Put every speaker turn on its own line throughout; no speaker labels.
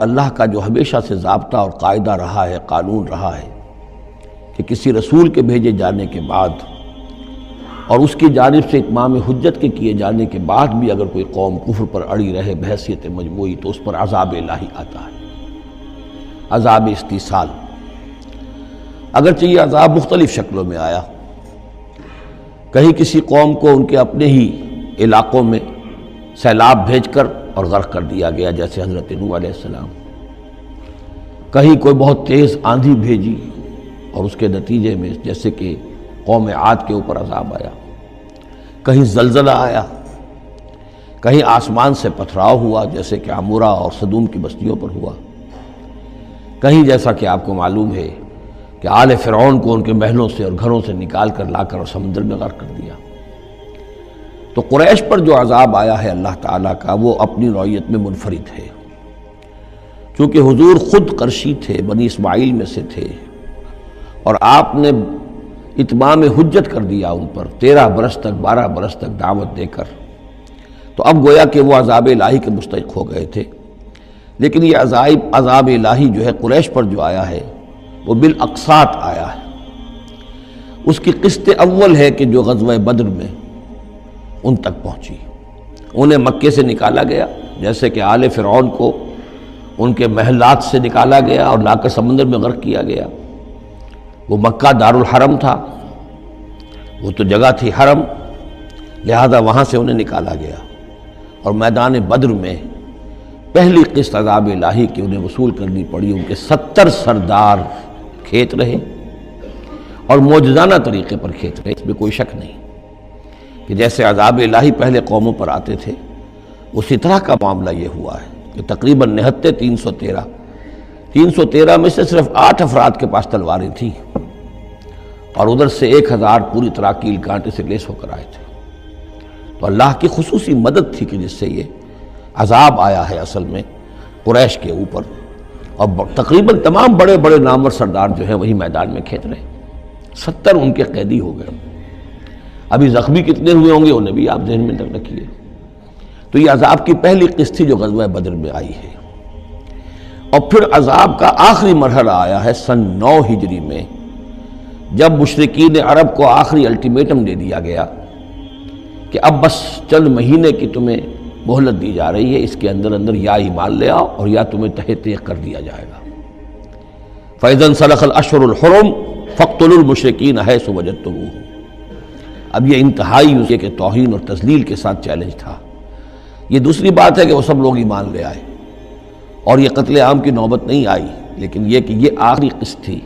اللہ کا جو ہمیشہ سے ضابطہ اور قاعدہ رہا ہے، قانون رہا ہے کہ کسی رسول کے بھیجے جانے کے بعد اور اس کی جانب سے اتمام حجت کے کیے جانے کے بعد بھی اگر کوئی قوم کفر پر اڑی رہے بحیثیت مجموعی تو اس پر عذاب الہی آتا ہے، عذاب استیصال۔ اگرچہ یہ عذاب مختلف شکلوں میں آیا، کہیں کسی قوم کو ان کے اپنے ہی علاقوں میں سیلاب بھیج کر اور غرق کر دیا گیا جیسے حضرت نوح علیہ السلام، کہیں کوئی بہت تیز آندھی بھیجی اور اس کے نتیجے میں جیسے کہ قوم عاد کے اوپر عذاب آیا، کہیں زلزلہ آیا، کہیں آسمان سے پتھراؤ ہوا جیسے کہ عمورہ اور صدوم کی بستیوں پر ہوا، کہیں جیسا کہ آپ کو معلوم ہے کہ آل فرعون کو ان کے محلوں سے اور گھروں سے نکال کر لا کر اور سمندر میں غرق کر دیا۔ تو قریش پر جو عذاب آیا ہے اللہ تعالیٰ کا وہ اپنی نوعیت میں منفرد ہے، چونکہ حضور خود قرشی تھے، بنی اسماعیل میں سے تھے، اور آپ نے اتمام حجت کر دیا ان پر 13 برس تک 12 برس تک دعوت دے کر، تو اب گویا کہ وہ عذاب الہی کے مستحق ہو گئے تھے۔ لیکن یہ عذاب الہی جو ہے قریش پر جو آیا ہے وہ بالاقساط آیا ہے۔ اس کی قسط اول ہے کہ جو غزوہ بدر میں ان تک پہنچی، انہیں مکے سے نکالا گیا جیسے کہ آل فرعون کو ان کے محلات سے نکالا گیا اور لا کر سمندر میں غرق کیا گیا۔ وہ مکہ دارالحرم تھا، وہ تو جگہ تھی حرم، لہذا وہاں سے انہیں نکالا گیا، اور میدان بدر میں پہلی قسط عذاب الہی کی انہیں وصول کرنی پڑی۔ ان کے 70 سردار کھیت رہے اور معجزانہ طریقے پر کھیت رہے، اس میں کوئی شک نہیں کہ جیسے عذاب الہی پہلے قوموں پر آتے تھے اسی طرح کا معاملہ یہ ہوا ہے کہ تقریباً نہتے 313 میں سے صرف 8 افراد کے پاس تلواریں تھیں، اور ادھر سے 1000 پوری طرح کیل کانٹے سے لیس ہو کر آئے تھے۔ تو اللہ کی خصوصی مدد تھی کہ جس سے یہ عذاب آیا ہے اصل میں قریش کے اوپر، اور تقریباً تمام بڑے بڑے نامور سردار جو ہیں وہی میدان میں کھیت رہے، 70 ان کے قیدی ہو گئے۔ ابھی زخمی کتنے ہوئے ہوں گے انہیں بھی آپ ذہن میں رکھیے۔ تو یہ عذاب کی پہلی قسط تھی جو غزوہ بدر میں آئی ہے، اور پھر عذاب کا آخری مرحلہ آیا ہے سن 9 ہجری میں، جب مشرکین عرب کو آخری الٹیمیٹم دے دیا گیا کہ اب بس چند مہینے کی تمہیں مہلت دی جا رہی ہے، اس کے اندر اندر یا ایمان لے آؤ اور یا تمہیں تہہ تیغ کر دیا جائے گا۔ فَإِذَا انسَلَخَ الْأَشْهُرُ الْحُرُمُ فَاقْتُلُوا الْمُشْرِكِينَ حَيْثُ وَجَدتُّمُوهُمْ۔ اب یہ انتہائی اسے کہ توہین اور تذلیل کے ساتھ چیلنج تھا۔ یہ دوسری بات ہے کہ وہ سب لوگ ایمان لے آئے اور یہ قتل عام کی نوبت نہیں آئی، لیکن یہ کہ یہ آخری قسط تھی۔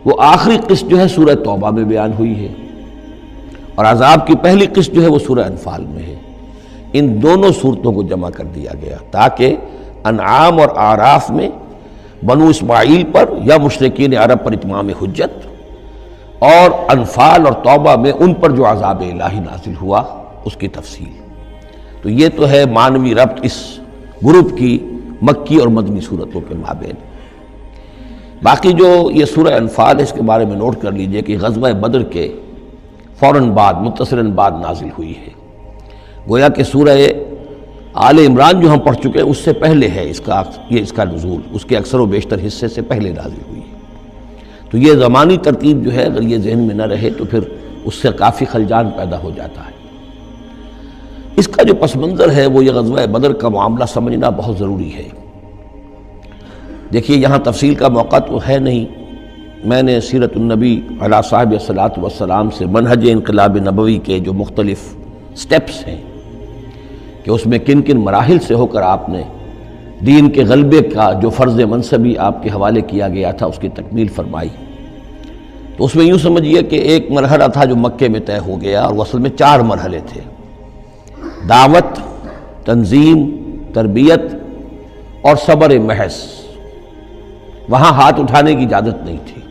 وہ آخری قسط جو ہے سورہ توبہ میں بیان ہوئی ہے، اور عذاب کی پہلی قسط جو ہے وہ سورہ انفال میں ہے۔ ان دونوں صورتوں کو جمع کر دیا گیا تاکہ انعام اور اعراف میں بنو اسماعیل پر یا مشرکین عرب پر اتمام حجت، اور انفال اور توبہ میں ان پر جو عذاب الہی نازل ہوا اس کی تفصیل۔ تو یہ تو ہے معنوی ربط اس گروپ کی مکی اور مدنی صورتوں کے مابین۔ باقی جو یہ سورہ انفال ہے اس کے بارے میں نوٹ کر لیجئے کہ غزوہ بدر کے فوراً بعد متصلاً بعد نازل ہوئی ہے، گویا کہ سورہ آل عمران جو ہم پڑھ چکے ہیں اس سے پہلے ہے اس کا نزول، اس کے اکثر و بیشتر حصے سے پہلے نازل ہوئی ہے۔ تو یہ زمانی ترتیب جو ہے اگر یہ ذہن میں نہ رہے تو پھر اس سے کافی خلجان پیدا ہو جاتا ہے۔ اس کا جو پس منظر ہے وہ یہ غزوہ بدر کا معاملہ سمجھنا بہت ضروری ہے۔ دیکھیے یہاں تفصیل کا موقع تو ہے نہیں، میں نے سیرت النبی علیہ صاحب الصلاۃ والسلام سے منہج انقلاب نبوی کے جو مختلف سٹیپس ہیں کہ اس میں کن کن مراحل سے ہو کر آپ نے دین کے غلبے کا جو فرض منصبی آپ کے حوالے کیا گیا تھا اس کی تکمیل فرمائی۔ تو اس میں یوں سمجھیے کہ ایک مرحلہ تھا جو مکے میں طے ہو گیا، اور وہ اصل میں 4 مرحلے تھے: دعوت، تنظیم، تربیت اور صبر محض۔ وہاں ہاتھ اٹھانے کی اجازت نہیں تھی۔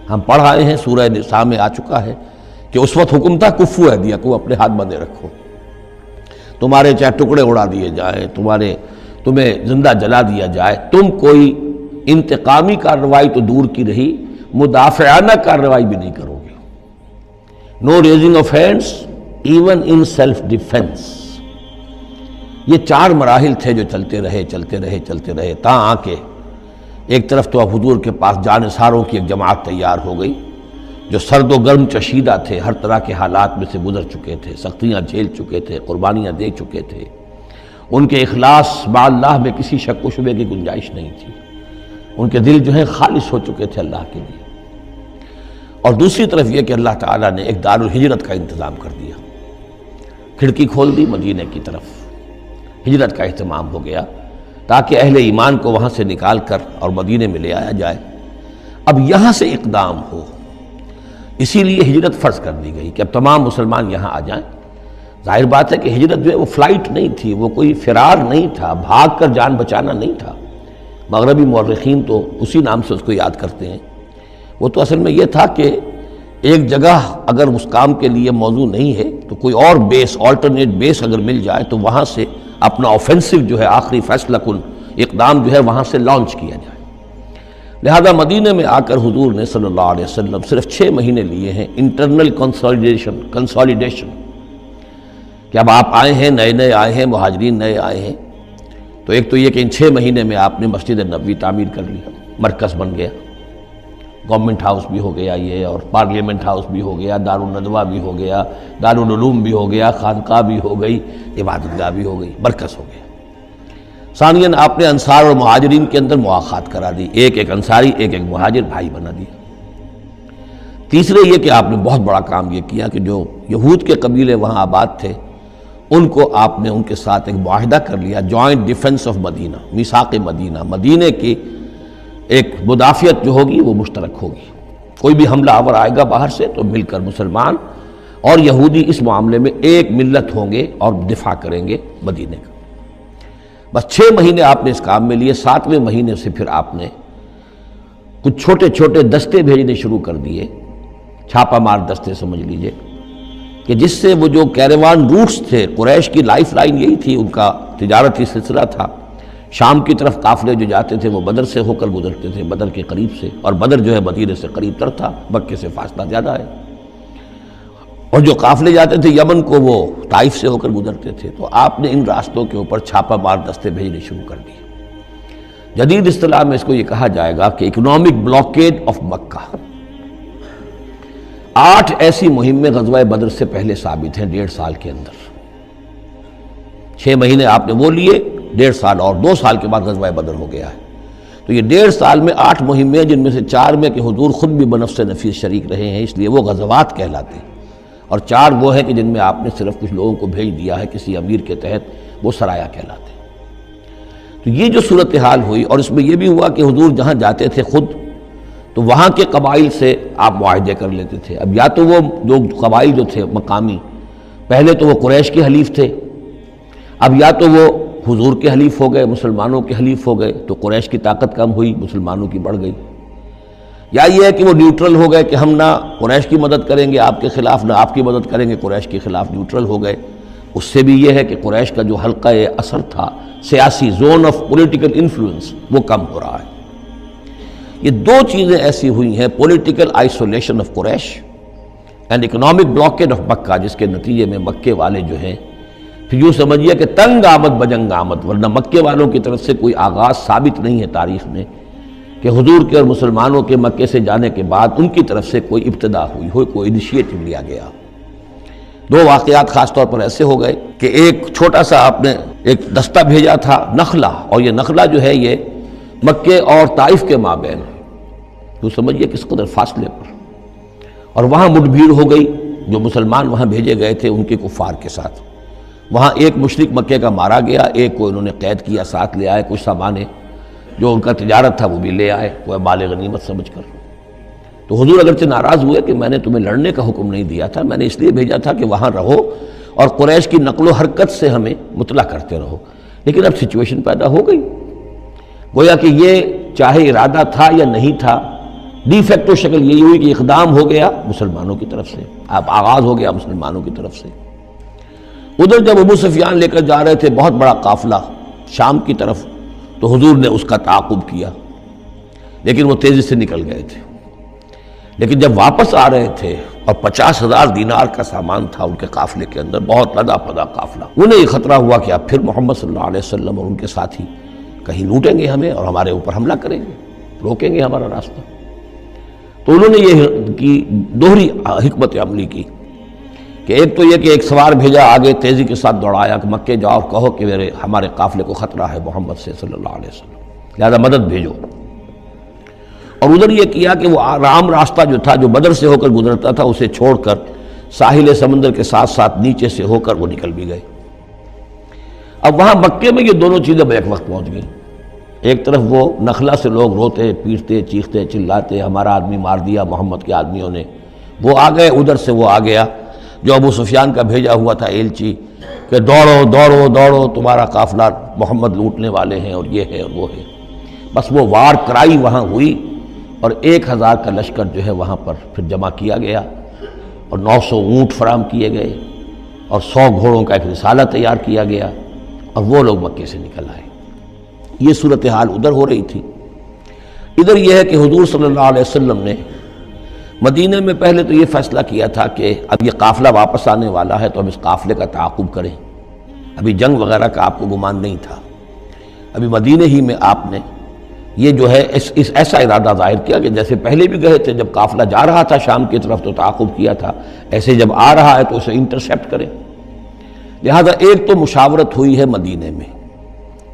ہم پڑھ آئے ہیں، سورہ نساء میں آ چکا ہے کہ اس وقت حکم تھا کفو ایدیکم، اپنے ہاتھ بندھے رکھو، تمہارے چاہے ٹکڑے اڑا دیے جائیں، تمہیں زندہ جلا دیا جائے، تم کوئی انتقامی کارروائی تو دور کی رہی، مدافعانہ کارروائی بھی نہیں کرو گے۔ No raising of hands even in self defence. یہ 4 مراحل تھے جو چلتے رہے تا آ کے ایک طرف تو حضور کے پاس جانثاروں کی ایک جماعت تیار ہو گئی جو سرد و گرم چشیدہ تھے، ہر طرح کے حالات میں سے گزر چکے تھے، سختیاں جھیل چکے تھے، قربانیاں دے چکے تھے، ان کے اخلاص مع اللہ میں کسی شک و شبے کی گنجائش نہیں تھی، ان کے دل جو ہیں خالص ہو چکے تھے اللہ کے لیے۔ اور دوسری طرف یہ کہ اللہ تعالیٰ نے ایک دارالہجرت کا انتظام کر دیا، کھڑکی کھول دی مدینہ کی طرف، ہجرت کا اہتمام ہو گیا تاکہ اہل ایمان کو وہاں سے نکال کر اور مدینے میں لے آیا جائے۔ اب یہاں سے اقدام ہو، اسی لیے ہجرت فرض کر دی گئی کہ اب تمام مسلمان یہاں آ جائیں۔ ظاہر بات ہے کہ ہجرت جو ہے وہ فلائٹ نہیں تھی، وہ کوئی فرار نہیں تھا، بھاگ کر جان بچانا نہیں تھا۔ مغربی مورخین تو اسی نام سے اس کو یاد کرتے ہیں۔ وہ تو اصل میں یہ تھا کہ ایک جگہ اگر اس کام کے لیے موضوع نہیں ہے تو کوئی اور بیس، آلٹرنیٹ بیس اگر مل جائے تو وہاں سے اپنا آفینسو جو ہے، آخری فیصلہ کن اقدام جو ہے وہاں سے لانچ کیا جائے۔ لہذا مدینہ میں آ کر حضور نے صلی اللہ علیہ وسلم صرف 6 مہینے لیے ہیں انٹرنل کنسالیڈیشن، کہ اب آپ آئے ہیں، نئے آئے ہیں، مہاجرین نئے آئے ہیں، تو ایک تو یہ کہ ان 6 مہینے میں آپ نے مسجد نبوی تعمیر کر لی، مرکز بن گیا، گورنمنٹ ہاؤس بھی ہو گیا یہ، اور پارلیمنٹ ہاؤس بھی ہو گیا، دارالندوہ بھی ہو گیا، دارالعلوم بھی ہو گیا، خانقاہ بھی ہو گئی، عبادت گاہ بھی ہو گئی، مرکز ہو گیا۔ ثانیاً آپ نے انصار اور مہاجرین کے اندر مواخات کرا دی، ایک انصاری ایک مہاجر بھائی بنا دیا۔ تیسرے یہ کہ آپ نے بہت بڑا کام یہ کیا کہ جو یہود کے قبیلے وہاں آباد تھے ان کو آپ نے ان کے ساتھ ایک معاہدہ کر لیا، جوائنٹ ڈیفنس آف مدینہ، میثاق مدینہ، مدینہ کی ایک مدافعت جو ہوگی وہ مشترک ہوگی، کوئی بھی حملہ آور آئے گا باہر سے تو مل کر مسلمان اور یہودی اس معاملے میں ایک ملت ہوں گے اور دفاع کریں گے مدینہ کا۔ بس 6 مہینے آپ نے اس کام میں لیے، 7ویں مہینے سے پھر آپ نے کچھ چھوٹے چھوٹے دستے بھیجنے شروع کر دیے، چھاپہ مار دستے سمجھ لیجئے، کہ جس سے وہ جو کیروان روٹس تھے، قریش کی لائف لائن یہی تھی، ان کا تجارتی سلسلہ تھا، شام کی طرف قافلے جو جاتے تھے وہ بدر سے ہو کر گزرتے تھے، بدر کے قریب سے، اور بدر جو ہے مدینہ سے قریب تر تھا، مکے سے فاصلہ زیادہ ہے، اور جو قافلے جاتے تھے یمن کو وہ طائف سے ہو کر گزرتے تھے۔ تو آپ نے ان راستوں کے اوپر چھاپہ مار دستے بھیجنے شروع کر دیے۔ جدید اصطلاح میں اس کو یہ کہا جائے گا کہ اکنامک بلاکیڈ آف مکہ۔ 8 ایسی مہمیں غزوہ بدر سے پہلے ثابت ہیں 1.5 سال کے اندر۔ 6 مہینے آپ نے وہ لیے، 1.5 سال اور 2 سال کے بعد غزوہ بدر ہو گیا ہے۔ تو یہ 1.5 سال میں 8 مہمیں، جن میں سے 4 میں کہ حضور خود بھی بنفس نفیس شریک رہے ہیں، اس لیے وہ غزوات کہلاتے ہیں، اور 4 وہ ہیں کہ جن میں آپ نے صرف کچھ لوگوں کو بھیج دیا ہے کسی امیر کے تحت، وہ سرایا کہلاتے ہیں۔ تو یہ جو صورتحال ہوئی، اور اس میں یہ بھی ہوا کہ حضور جہاں جاتے تھے خود تو وہاں کے قبائل سے آپ معاہدے کر لیتے تھے۔ اب یا تو وہ جو قبائل جو تھے مقامی، پہلے تو وہ قریش کے حلیف تھے، اب یا تو وہ حضور کے حلیف ہو گئے، مسلمانوں کے حلیف ہو گئے، تو قریش کی طاقت کم ہوئی، مسلمانوں کی بڑھ گئی، یا یہ ہے کہ وہ نیوٹرل ہو گئے کہ ہم نہ قریش کی مدد کریں گے آپ کے خلاف، نہ آپ کی مدد کریں گے قریش کے خلاف، نیوٹرل ہو گئے۔ اس سے بھی یہ ہے کہ قریش کا جو حلقہ اثر تھا، سیاسی زون آف پولیٹیکل انفلوئنس، وہ کم ہو رہا ہے۔ یہ 2 چیزیں ایسی ہوئی ہیں، political isolation of Quraysh and economic blockade of Makkah, جس کے نتیجے میں مکے والے جو ہیں پھر یوں سمجھیے کہ تنگ آمد بجنگ آمد، ورنہ مکے والوں کی طرف سے کوئی آغاز ثابت نہیں ہے تاریخ میں کہ حضور کے اور مسلمانوں کے مکے سے جانے کے بعد ان کی طرف سے کوئی ابتدا ہوئی ہو، کوئی انیشیٹو لیا گیا۔ 2 واقعات خاص طور پر ایسے ہو گئے کہ ایک چھوٹا سا آپ نے ایک دستہ بھیجا تھا نخلہ، اور یہ نخلہ جو ہے یہ مکے اور طائف کے مابین، تو سمجھیے کس قدر فاصلے پر، اور وہاں مٹ بھیڑ ہو گئی، جو مسلمان وہاں بھیجے گئے تھے ان کے کفار کے ساتھ۔ وہاں ایک مشرک مکے کا مارا گیا، ایک کو انہوں نے قید کیا، ساتھ لے آئے، کچھ سامان جو ان کا تجارت تھا وہ بھی لے آئے، وہ مال غنیمت سمجھ کر۔ تو حضور اگرچہ ناراض ہوئے کہ میں نے تمہیں لڑنے کا حکم نہیں دیا تھا، میں نے اس لیے بھیجا تھا کہ وہاں رہو اور قریش کی نقل و حرکت سے ہمیں مطلع کرتے رہو، لیکن اب سچویشن پیدا ہو گئی، گویا کہ یہ چاہے ارادہ تھا یا نہیں تھا، ڈی فیکٹو شکل یہی ہوئی کہ اقدام ہو گیا مسلمانوں کی طرف سے، اب آغاز ہو گیا مسلمانوں کی طرف سے۔ ادھر جب ابو سفیان لے کر جا رہے تھے بہت بڑا قافلہ شام کی طرف، تو حضور نے اس کا تعاقب کیا، لیکن وہ تیزی سے نکل گئے تھے۔ لیکن جب واپس آ رہے تھے اور 50,000 دینار کا سامان تھا ان کے قافلے کے اندر، بہت لدا پدا قافلہ، انہیں یہ خطرہ ہوا کہ اب پھر محمد صلی اللہ علیہ وسلم اور ان کے ساتھی کہیں لوٹیں گے ہمیں اور ہمارے اوپر حملہ کریں گے، روکیں گے ہمارا راستہ۔ تو انہوں نے یہ کی دوہری حکمت عملی کی کہ ایک تو یہ کہ ایک سوار بھیجا آگے تیزی کے ساتھ دوڑایا کہ مکے جاؤ اور کہو کہ ہمارے قافلے کو خطرہ ہے محمد سے صلی اللہ علیہ وسلم، لہذا مدد بھیجو۔ اور ادھر یہ کیا کہ وہ عام راستہ جو تھا جو بدر سے ہو کر گزرتا تھا اسے چھوڑ کر ساحل سمندر کے ساتھ ساتھ نیچے سے ہو کر وہ نکل بھی گئے۔ اب وہاں مکے میں یہ دونوں چیزیں بیک وقت پہنچ گئیں، ایک طرف وہ نخلا سے لوگ روتے پیٹتے چیختے چلاتے ہمارا آدمی مار دیا محمد کے آدمیوں نے، وہ آ گئے، ادھر سے وہ آ گیا جو ابو سفیان کا بھیجا ہوا تھا ایلچی کہ دوڑو دوڑو دوڑو تمہارا قافلہ محمد لوٹنے والے ہیں اور یہ ہے اور وہ ہے۔ بس وہ وار کرائی وہاں ہوئی اور 1,000 کا لشکر جو ہے وہاں پر پھر جمع کیا گیا اور 900 اونٹ فراہم کیے گئے اور 100 گھوڑوں کا ایک رسالہ تیار کیا گیا اور وہ لوگ مکے سے نکل آئے۔ یہ صورتحال ادھر ہو رہی تھی۔ ادھر یہ ہے کہ حضور صلی اللہ علیہ وسلم نے مدینہ میں پہلے تو یہ فیصلہ کیا تھا کہ اب یہ قافلہ واپس آنے والا ہے تو ہم اس قافلے کا تعاقب کریں۔ ابھی جنگ وغیرہ کا آپ کو گمان نہیں تھا، ابھی مدینہ ہی میں آپ نے یہ جو ہے اس ایسا ارادہ ظاہر کیا کہ جیسے پہلے بھی گئے تھے، جب قافلہ جا رہا تھا شام کی طرف تو تعاقب کیا تھا، ایسے جب آ رہا ہے تو اسے انٹرسیپٹ کریں۔ لہذا ایک تو مشاورت ہوئی ہے مدینہ میں،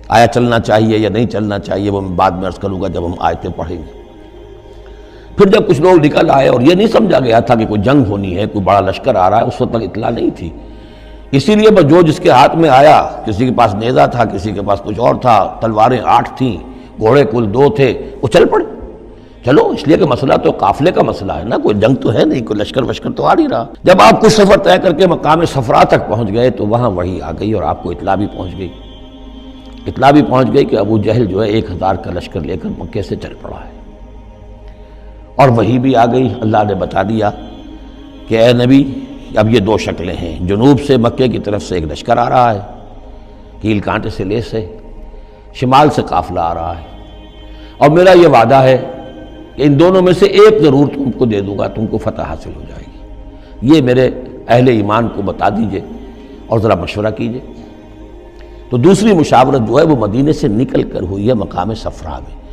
آیا چلنا چاہیے یا نہیں چلنا چاہیے، وہ میں بعد میں عرض کروں گا جب ہم آیتیں پڑھیں گے۔ پھر جب کچھ لوگ نکل آئے اور یہ نہیں سمجھا گیا تھا کہ کوئی جنگ ہونی ہے، کوئی بڑا لشکر آ رہا ہے، اس وقت تک اطلاع نہیں تھی، اسی لیے بس جو جس کے ہاتھ میں آیا، کسی کے پاس نیزہ تھا، کسی کے پاس کچھ اور تھا، تلواریں 8 تھیں، گھوڑے کل 2 تھے، وہ چل پڑے۔ چلو اس لیے کہ مسئلہ تو قافلے کا مسئلہ ہے نا، کوئی جنگ تو ہے نہیں، کوئی لشکر وشکر تو آ نہیں رہا۔ جب آپ کچھ سفر طے کر کے مقام صفرا تک پہنچ گئے تو وہاں وحی آ گئی اور آپ کو اطلاع بھی پہنچ گئی، اطلاع بھی پہنچ گئی کہ ابو جہل جو ہے 1,000 کا لشکر لے کر مکے سے چل پڑا ہے۔ اور وحی بھی آ گئی، اللہ نے بتا دیا کہ اے نبی اب یہ 2 شکلیں ہیں، جنوب سے مکے کی طرف سے ایک لشکر آ رہا ہے، کیل کانٹے سے لیس ہے، شمال سے قافلہ آ رہا ہے، اور میرا یہ وعدہ ہے کہ ان دونوں میں سے ایک ضرور تم کو دے دوں گا، تم کو فتح حاصل ہو جائے گی۔ یہ میرے اہل ایمان کو بتا دیجئے اور ذرا مشورہ کیجئے۔ تو دوسری مشاورت جو ہے وہ مدینے سے نکل کر ہوئی ہے مقام صفرا میں۔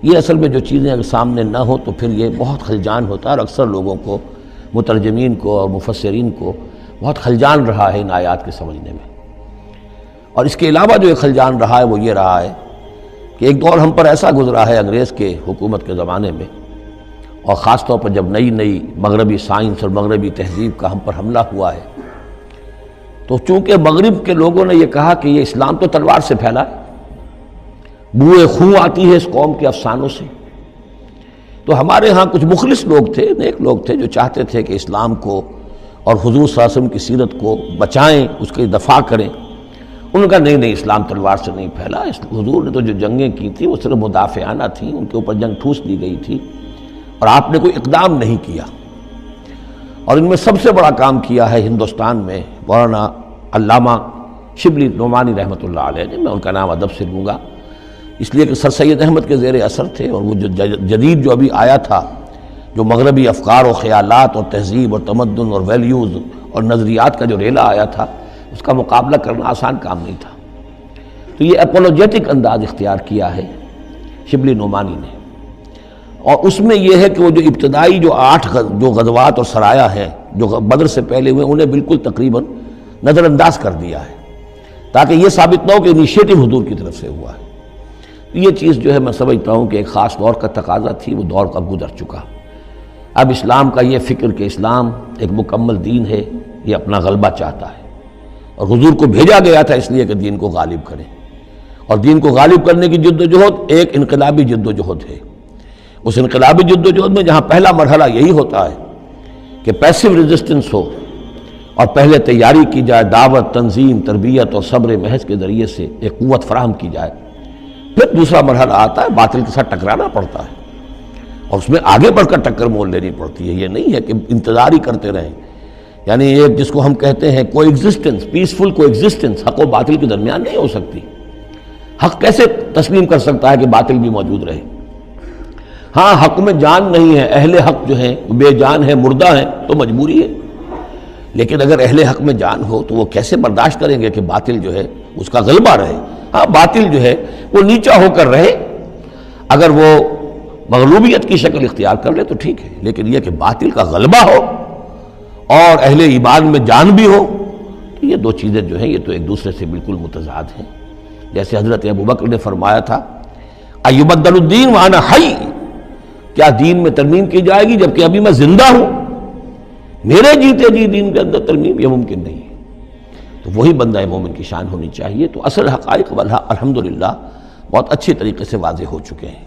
یہ اصل میں جو چیزیں اگر سامنے نہ ہو تو پھر یہ بہت خلجان ہوتا ہے، اور اکثر لوگوں کو، مترجمین کو اور مفسرین کو بہت خلجان رہا ہے ان آیات کے سمجھنے میں۔ اور اس کے علاوہ جو ایک خلجان رہا ہے وہ یہ رہا ہے کہ ایک دور ہم پر ایسا گزرا ہے انگریز کے حکومت کے زمانے میں، اور خاص طور پر جب نئی نئی مغربی سائنس اور مغربی تہذیب کا ہم پر حملہ ہوا ہے، تو چونکہ مغرب کے لوگوں نے یہ کہا کہ یہ اسلام تو تلوار سے پھیلا ہے، بوئے خون آتی ہے اس قوم کے افسانوں سے، تو ہمارے ہاں کچھ مخلص لوگ تھے، نیک لوگ تھے جو چاہتے تھے کہ اسلام کو اور حضور صلی اللہ علیہ وسلم کی سیرت کو بچائیں، اس کی دفاع کریں۔ انہوں نے کہا نہیں اسلام تلوار سے نہیں پھیلا، حضور نے تو جو جنگیں کی تھیں وہ صرف مدافعانہ تھیں، ان کے اوپر جنگ ٹھوس دی گئی تھی اور آپ نے کوئی اقدام نہیں کیا۔ اور ان میں سب سے بڑا کام کیا ہے ہندوستان میں مولانا علامہ شبلی نعمانی رحمۃ اللہ علیہ نے، میں ان کا نام ادب سے لوں گا اس لیے کہ سر سید احمد کے زیر اثر تھے، اور وہ جو جدید جو ابھی آیا تھا، جو مغربی افکار و خیالات اور تہذیب اور تمدن اور ویلیوز اور نظریات کا جو ریلا آیا تھا، اس کا مقابلہ کرنا آسان کام نہیں تھا۔ تو یہ اپولوجیٹک انداز اختیار کیا ہے شبلی نعمانی نے، اور اس میں یہ ہے کہ وہ جو ابتدائی جو 8 جو غزوات اور سرایا ہیں جو بدر سے پہلے ہوئے، انہیں بالکل تقریباً نظر انداز کر دیا ہے تاکہ یہ ثابت نہ ہو کہ انیشیٹو حضور کی طرف سے ہوا ہے۔ یہ چیز جو ہے میں سمجھتا ہوں کہ ایک خاص دور کا تقاضا تھی، وہ دور کا گزر چکا۔ اب اسلام کا یہ فکر کہ اسلام ایک مکمل دین ہے، یہ اپنا غلبہ چاہتا ہے، اور حضور کو بھیجا گیا تھا اس لیے کہ دین کو غالب کریں، اور دین کو غالب کرنے کی جد و جہد ایک انقلابی جد و جہد ہے۔ اس انقلابی جد و جہد میں جہاں پہلا مرحلہ یہی ہوتا ہے کہ پیسو ریزسٹنس ہو، اور پہلے تیاری کی جائے، دعوت، تنظیم، تربیت اور صبر محض کے ذریعے سے ایک قوت فراہم کی جائے۔ پھر دوسرا مرحلہ آتا ہے، باطل کے ساتھ ٹکرانا پڑتا ہے، اور اس میں آگے بڑھ کر ٹکر مول لینی پڑتی ہے۔ یہ نہیں ہے کہ انتظار ہی کرتے رہیں، یعنی ایک جس کو ہم کہتے ہیں کو ایگزسٹنس، پیسفل کو ایگزسٹنس، حق و باطل کے درمیان نہیں ہو سکتی۔ حق کیسے تسلیم کر سکتا ہے کہ باطل بھی موجود رہے؟ ہاں حق میں جان نہیں ہے، اہل حق جو ہیں بے جان ہے، مردہ ہیں، تو مجبوری ہے، لیکن اگر اہل حق میں جان ہو تو وہ کیسے برداشت کریں گے کہ باطل جو ہے اس کا غلبہ رہے؟ ہاں باطل جو ہے وہ نیچا ہو کر رہے، اگر وہ مغلوبیت کی شکل اختیار کر لے تو ٹھیک ہے، لیکن یہ کہ باطل کا غلبہ ہو اور اہل ایمان میں جان بھی ہو، تو یہ دو چیزیں جو ہیں یہ تو ایک دوسرے سے بالکل متضاد ہیں۔ جیسے حضرت ابوبکر نے فرمایا تھا ایبدل الدین وانا حی، کیا دین میں ترمیم کی جائے گی جبکہ ابھی میں زندہ ہوں؟ میرے جیتے جی دین کے اندر ترمیم یہ ممکن نہیں ہے۔ تو وہی بندہ مومن کی شان ہونی چاہیے۔ تو اصل حقائق الحمدللہ بہت اچھی طریقے سے واضح ہو چکے ہیں۔